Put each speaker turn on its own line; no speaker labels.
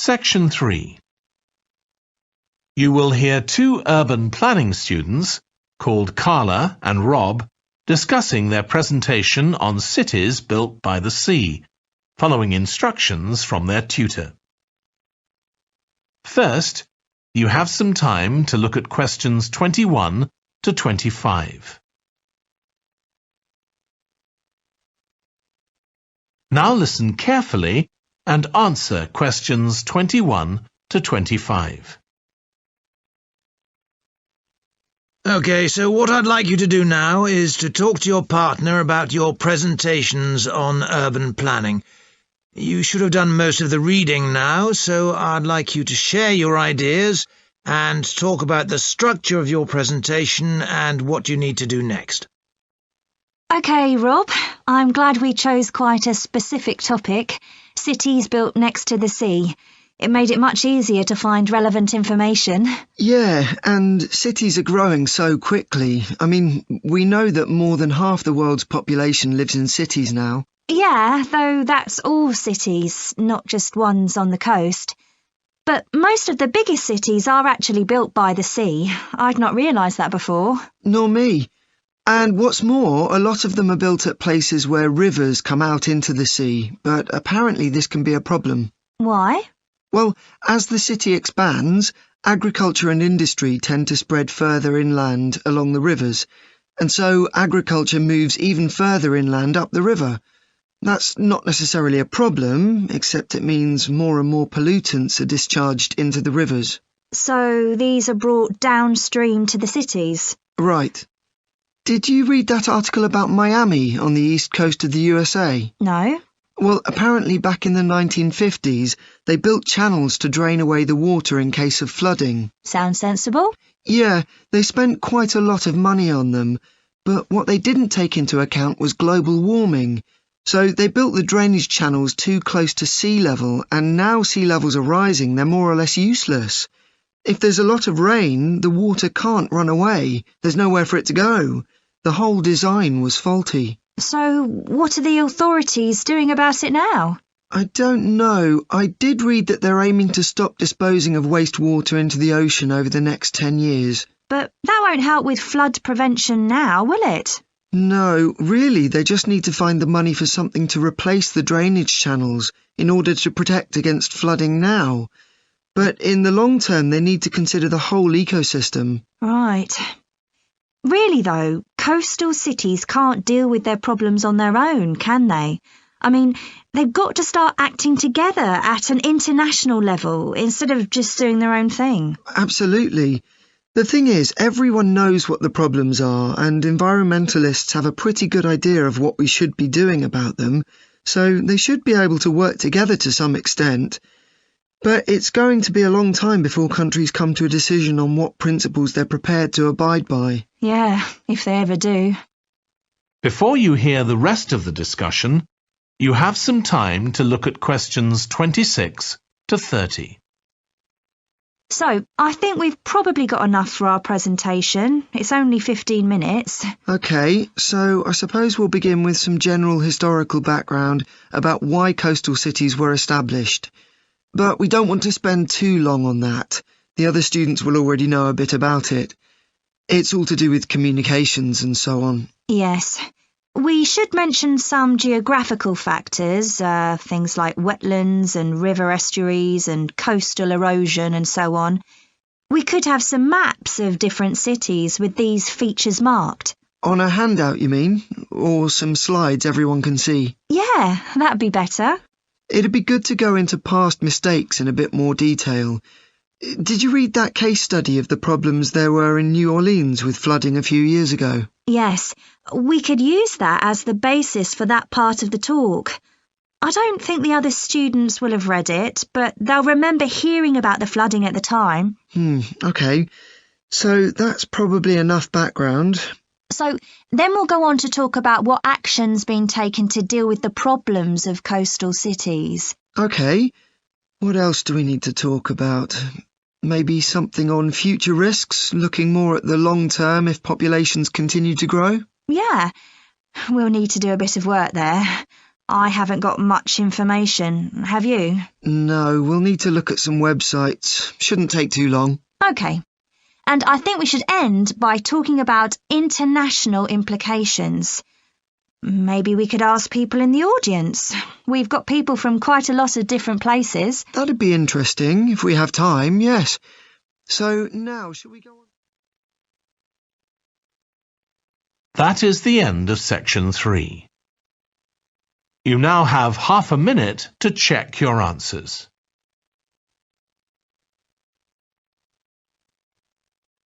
Section 3. You will hear two urban planning students, called Carla and Rob, discussing their presentation on cities built by the sea, following instructions from their tutor. First, you have some time to look at questions 21 to 25. Now listen carefully and answer questions 21 to 25.
Okay, so what I'd like you to do now is to talk to your partner about your presentations on urban planning. You should have done most of the reading now, so I'd like you to share your ideas and talk about the structure of your presentation and what you need to do next.
OK, Rob, I'm glad we chose quite a specific topic, cities built next to the sea. It made it much easier to find relevant information.
Yeah, and cities are growing so quickly. I mean, we know that more than half the world's population lives in cities now.
Yeah, though that's all cities, not just ones on the coast. But most of the biggest cities are actually built by the sea. I'd not realised that before.
Nor me. And what's more, a lot of them are built at places where rivers come out into the sea, but apparently this can be a problem.
Why?
Well, as the city expands, agriculture and industry tend to spread further inland along the rivers, and so agriculture moves even further inland up the river. That's not necessarily a problem, except it means more and more pollutants are discharged into the rivers.
So these are brought downstream to the cities?
Right. Did you read that article about Miami on the east coast of the USA?
No.
Well, apparently back in the 1950s, they built channels to drain away the water in case of flooding.
Sounds sensible.
Yeah, they spent quite a lot of money on them, but what they didn't take into account was global warming. So they built the drainage channels too close to sea level, and now sea levels are rising, they're more or less useless. If there's a lot of rain, the water can't run away. There's nowhere for it to go. The whole design was faulty.
So what are the authorities doing about it now?
I don't know. I did read that they're aiming to stop disposing of wastewater into the ocean over the next 10 years.
But that won't help with flood prevention now, will it?
No, really, they just need to find the money for something to replace the drainage channels in order to protect against flooding now. But in the long term, they need to consider the whole ecosystem.
Right. Really, though, coastal cities can't deal with their problems on their own, can they? I mean, they've got to start acting together at an international level instead of just doing their own thing.
Absolutely. The thing is, everyone knows what the problems are, and environmentalists have a pretty good idea of what we should be doing about them, so they should be able to work together to some extent. But it's going to be a long time before countries come to a decision on what principles they're prepared to abide by.
Yeah, if they ever do.
Before you hear the rest of the discussion, you have some time to look at questions 26 to 30.
So, I think we've probably got enough for our presentation. It's only 15 minutes.
OK, so I suppose we'll begin with some general historical background about why coastal cities were established. But we don't want to spend too long on that. The other students will already know a bit about it. It's all to do with communications and so on.
Yes. We should mention some geographical factors, things like wetlands and river estuaries and coastal erosion and so on. We could have some maps of different cities with these features marked.
On a handout, you mean? Or some slides everyone can see?
Yeah, that'd be better.
It'd be good to go into past mistakes in a bit more detail. Did you read that case study of the problems there were in New Orleans with flooding a few years ago?
Yes, we could use that as the basis for that part of the talk. I don't think the other students will have read it, but they'll remember hearing about the flooding at the time.
OK. So that's probably enough background.
So then we'll go on to talk about what action's been taken to deal with the problems of coastal cities.
OK. What else do we need to talk about? Maybe something on future risks, looking more at the long term if populations continue to grow?
Yeah, we'll need to do a bit of work there. I haven't got much information. Have you?
No, we'll need to look at some websites. Shouldn't take too long.
OK. And I think we should end by talking about international implications. Maybe we could ask people in the audience. We've got people from quite a lot of different places.
That'd be interesting if we have time, yes. So now, shall we go on?
That is the end of section 3. You now have half a minute to check your answers.